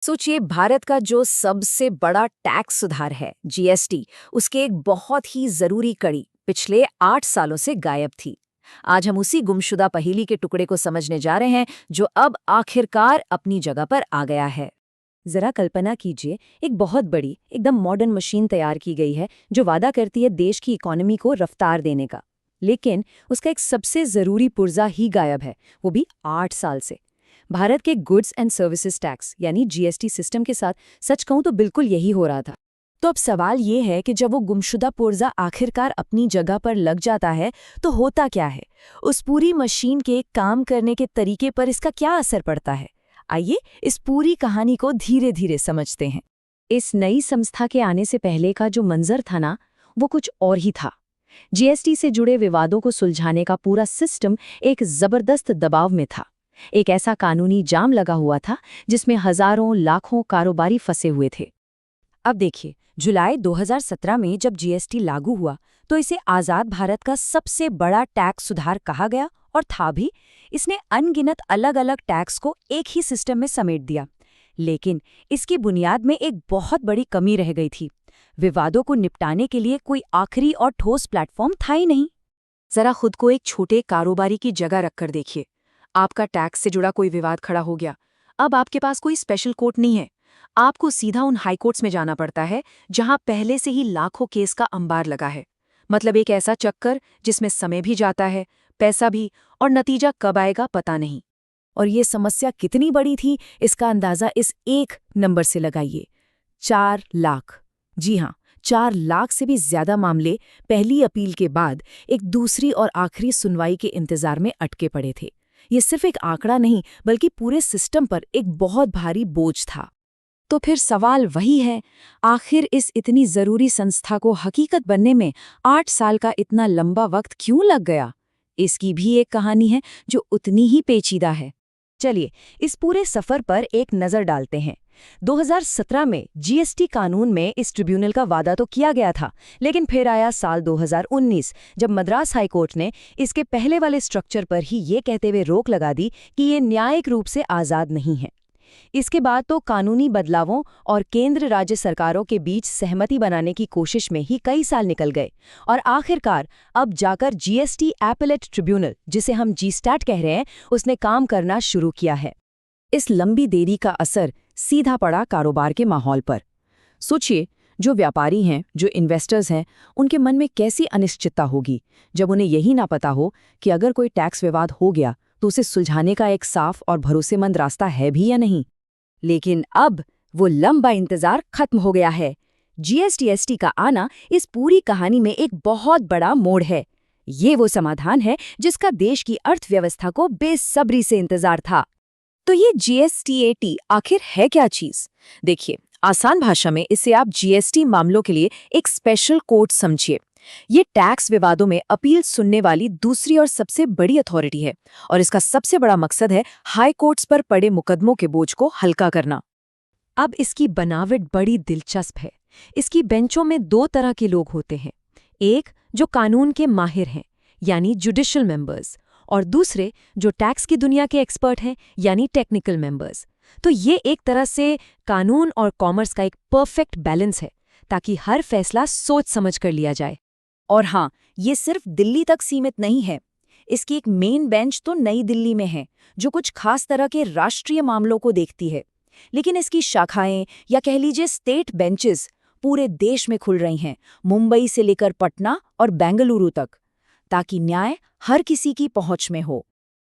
सोचिए, भारत का जो सबसे बड़ा टैक्स सुधार है जीएसटी, उसके एक बहुत ही जरूरी कड़ी पिछले 8 सालों से गायब थी। आज हम उसी गुमशुदा पहेली के टुकड़े को समझने जा रहे हैं, जो अब आखिरकार अपनी जगह पर आ गया है। जरा कल्पना कीजिए, एक बहुत बड़ी एकदम मॉडर्न मशीन तैयार की गई है जो वादा करती है देश की इकोनॉमी को रफ्तार देने का। लेकिन उसका एक सबसे जरूरी पुर्जा ही गायब है, वो भी 8 साल से। भारत के गुड्स एंड सर्विसेज टैक्स यानी जीएसटी सिस्टम के साथ सच कहूं तो बिल्कुल यही हो रहा था। तो अब सवाल ये है कि जब वो गुमशुदा पुर्जा आखिरकार अपनी जगह पर लग जाता है तो होता क्या है, उस पूरी मशीन के काम करने के तरीके पर इसका क्या असर पड़ता है। आइए इस पूरी कहानी को धीरे धीरे समझते हैं। इस नई संस्था के आने से पहले का जो मंजर था ना, वो कुछ और ही था। जीएसटी से जुड़े विवादों को सुलझाने का पूरा सिस्टम एक जबरदस्त दबाव में था। एक ऐसा कानूनी जाम लगा हुआ था जिसमें हजारों लाखों कारोबारी फंसे हुए थे। अब देखिए, जुलाई 2017 में जब जीएसटी लागू हुआ तो इसे आज़ाद भारत का सबसे बड़ा टैक्स सुधार कहा गया, और था भी। इसने अनगिनत अलग अलग टैक्स को एक ही सिस्टम में समेट दिया। लेकिन इसकी बुनियाद में एक बहुत बड़ी कमी रह गई थी। विवादों को निपटाने के लिए कोई आखिरी और ठोस प्लेटफॉर्म था ही नहीं। जरा खुद को एक छोटे कारोबारी की जगह रखकर देखिए। आपका टैक्स से जुड़ा कोई विवाद खड़ा हो गया। अब आपके पास कोई स्पेशल कोर्ट नहीं है। आपको सीधा उन हाई कोर्ट्स में जाना पड़ता है जहां पहले से ही लाखों केस का अंबार लगा है। मतलब एक ऐसा चक्कर जिसमें समय भी जाता है, पैसा भी, और नतीजा कब आएगा पता नहीं। और ये समस्या कितनी बड़ी थी, इसका अंदाजा इस एक नंबर से लगाइए, 4 लाख। जी हाँ, 4 लाख से भी ज्यादा मामले पहली अपील के बाद एक दूसरी और आखिरी सुनवाई के इंतजार में अटके पड़े थे। ये सिर्फ एक आंकड़ा नहीं, बल्कि पूरे सिस्टम पर एक बहुत भारी बोझ था। तो फिर सवाल वही है, आखिर इस इतनी जरूरी संस्था को हकीकत बनने में 8 साल का इतना लंबा वक्त क्यों लग गया? इसकी भी एक कहानी है जो उतनी ही पेचीदा है। चलिए इस पूरे सफर पर एक नजर डालते हैं। 2017 में जीएसटी कानून में इस ट्रिब्यूनल का वादा तो किया गया था, लेकिन फिर आया साल 2019 जब मद्रास हाईकोर्ट ने इसके पहले वाले स्ट्रक्चर पर ही ये कहते हुए रोक लगा दी कि ये न्यायिक रूप से आज़ाद नहीं है। इसके बाद तो कानूनी बदलावों और केंद्र राज्य सरकारों के बीच सहमति बनाने की कोशिश में ही कई साल निकल गए, और आखिरकार अब जाकर जीएसटी एपेलेट ट्रिब्यूनल, जिसे हम जीस्टैट कह रहे हैं, उसने काम करना शुरू किया है। इस लंबी देरी का असर सीधा पड़ा कारोबार के माहौल पर। सोचिए, जो व्यापारी हैं, जो इन्वेस्टर्स हैं, उनके मन में कैसी अनिश्चितता होगी जब उन्हें यही ना पता हो कि अगर कोई टैक्स विवाद हो गया तो उसे सुलझाने का एक साफ और भरोसेमंद रास्ता है भी या नहीं। लेकिन अब वो लंबा इंतजार खत्म हो गया है। जीएसटी का आना इस पूरी कहानी में एक बहुत बड़ा मोड़ है। ये वो समाधान है जिसका देश की अर्थव्यवस्था को बेसब्री से इंतजार था। तो ये जीएसटी आखिर है क्या चीज? देखिए, आसान भाषा में इसे आप जीएसटी मामलों के लिए एक स्पेशल कोर्ट समझिए। ये टैक्स विवादों में अपील सुनने वाली दूसरी और सबसे बड़ी अथॉरिटी है, और इसका सबसे बड़ा मकसद है हाई कोर्ट्स पर पड़े मुकदमों के बोझ को हल्का करना। अब इसकी बनावट बड़ी दिलचस्प है। इसकी बेंचों में दो तरह के लोग होते हैं, एक जो कानून के माहिर हैं यानी जुडिशियल मेंबर्स, और दूसरे जो टैक्स की दुनिया के एक्सपर्ट हैं यानी टेक्निकल मेंबर्स। तो ये एक तरह से कानून और कॉमर्स का एक परफेक्ट बैलेंस है, ताकि हर फैसला सोच समझ कर लिया जाए। और हाँ, ये सिर्फ दिल्ली तक सीमित नहीं है। इसकी एक मेन बेंच तो नई दिल्ली में है, जो कुछ खास तरह के राष्ट्रीय मामलों को देखती है। लेकिन इसकी शाखाएं, या कह लीजिए स्टेट बेंचेस, पूरे देश में खुल रही हैं, मुंबई से लेकर पटना और बेंगलुरु तक, ताकि न्याय हर किसी की पहुंच में हो।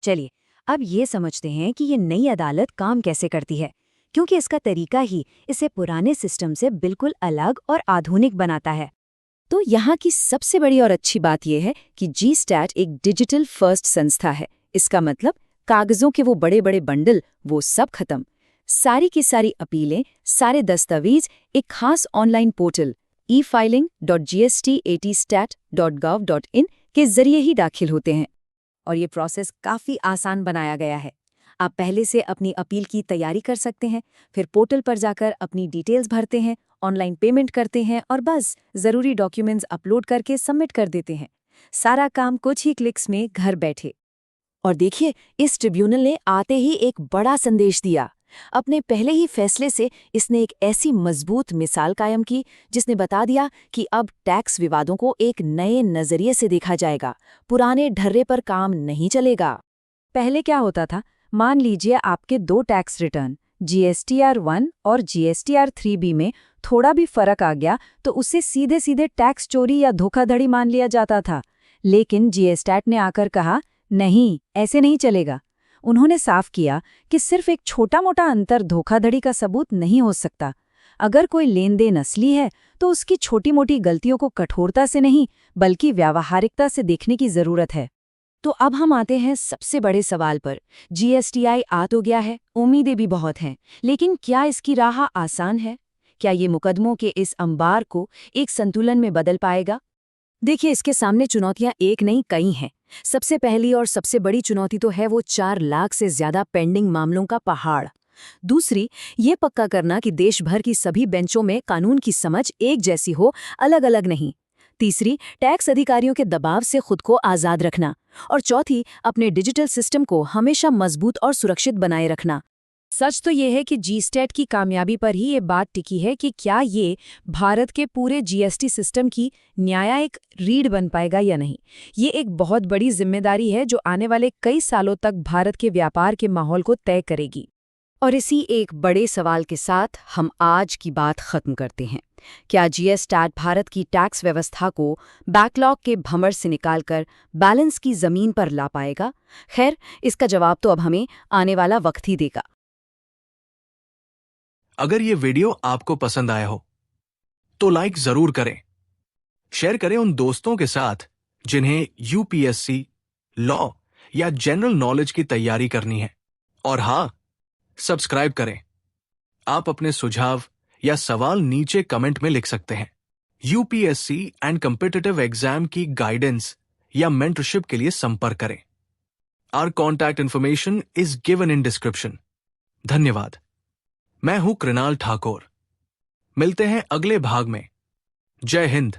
चलिए अब ये समझते हैं कि ये नई अदालत काम कैसे करती है, क्योंकि इसका तरीका ही इसे पुराने सिस्टम से बिल्कुल अलग और आधुनिक बनाता है। तो यहाँ की सबसे बड़ी और अच्छी बात यह है कि जीस्टैट एक डिजिटल फर्स्ट संस्था है। इसका मतलब कागजों के वो बड़े बड़े बंडल, वो सब खत्म। सारी की सारी अपीलें, सारे दस्तावेज एक खास ऑनलाइन पोर्टल efiling.gst80stat.gov.in के जरिए ही दाखिल होते हैं। और ये प्रोसेस काफ़ी आसान बनाया गया है। आप पहले से अपनी अपील की तैयारी कर सकते हैं, फिर पोर्टल पर जाकर अपनी डिटेल्स भरते हैं, ऑनलाइन पेमेंट करते हैं और बस ज़रूरी डॉक्यूमेंट्स अपलोड करके सबमिट कर देते हैं। सारा काम कुछ ही क्लिक्स में घर बैठे। और देखिए, इस ट्रिब्यूनल ने आते ही एक बड़ा संदेश दिया। अपने पहले ही फैसले से इसने एक ऐसी मजबूत मिसाल कायम की जिसने बता दिया कि अब टैक्स विवादों को एक नए नजरिए से देखा जाएगा, पुराने ढर्रे पर काम नहीं चलेगा। पहले क्या होता था, मान लीजिए आपके 2 टैक्स रिटर्न GSTR-1 और GSTR-3B में थोड़ा भी फर्क आ गया तो उसे सीधे सीधे टैक्स चोरी या धोखाधड़ी मान लिया जाता था। लेकिन जीएसटैट ने आकर कहा, नहीं, ऐसे नहीं चलेगा। उन्होंने साफ किया कि सिर्फ एक छोटा मोटा अंतर धोखाधड़ी का सबूत नहीं हो सकता। अगर कोई लेन देन असली है तो उसकी छोटी मोटी गलतियों को कठोरता से नहीं बल्कि व्यावहारिकता से देखने की जरूरत है। तो अब हम आते हैं सबसे बड़े सवाल पर। जीएसटीआई आ तो गया है, उम्मीदें भी बहुत हैं, लेकिन क्या इसकी राह आसान है? क्या ये मुकदमों के इस अंबार को एक संतुलन में बदल पाएगा? देखिए, इसके सामने चुनौतियां एक नहीं कई हैं। सबसे पहली और सबसे बड़ी चुनौती तो है वो 4 लाख से ज्यादा पेंडिंग मामलों का पहाड़। दूसरी, ये पक्का करना कि देश भर की सभी बेंचों में कानून की समझ एक जैसी हो, अलग अलग नहीं। तीसरी, टैक्स अधिकारियों के दबाव से खुद को आज़ाद रखना। और चौथी, अपने डिजिटल सिस्टम को हमेशा मजबूत और सुरक्षित बनाए रखना। सच तो ये है कि जीएसटैट की कामयाबी पर ही ये बात टिकी है कि क्या ये भारत के पूरे जीएसटी सिस्टम की न्यायिक रीढ़ बन पाएगा या नहीं। ये एक बहुत बड़ी जिम्मेदारी है जो आने वाले कई सालों तक भारत के व्यापार के माहौल को तय करेगी। और इसी एक बड़े सवाल के साथ हम आज की बात खत्म करते हैं। क्या जीएसटैट भारत की टैक्स व्यवस्था को बैकलॉग के भंवर से निकालकर बैलेंस की जमीन पर ला पाएगा? खैर, इसका जवाब तो अब हमें आने वाला वक्त ही देगा। अगर ये वीडियो आपको पसंद आया हो तो लाइक जरूर करें, शेयर करें उन दोस्तों के साथ जिन्हें यूपीएससी, लॉ या जनरल नॉलेज की तैयारी करनी है। और हाँ, सब्सक्राइब करें। आप अपने सुझाव या सवाल नीचे कमेंट में लिख सकते हैं। यूपीएससी एंड कॉम्पिटिटिव एग्जाम की गाइडेंस या मेंटरशिप के लिए संपर्क करें। Our contact information is given in description. धन्यवाद। मैं हूं कृणाल ठाकुर। मिलते हैं अगले भाग में। जय हिंद।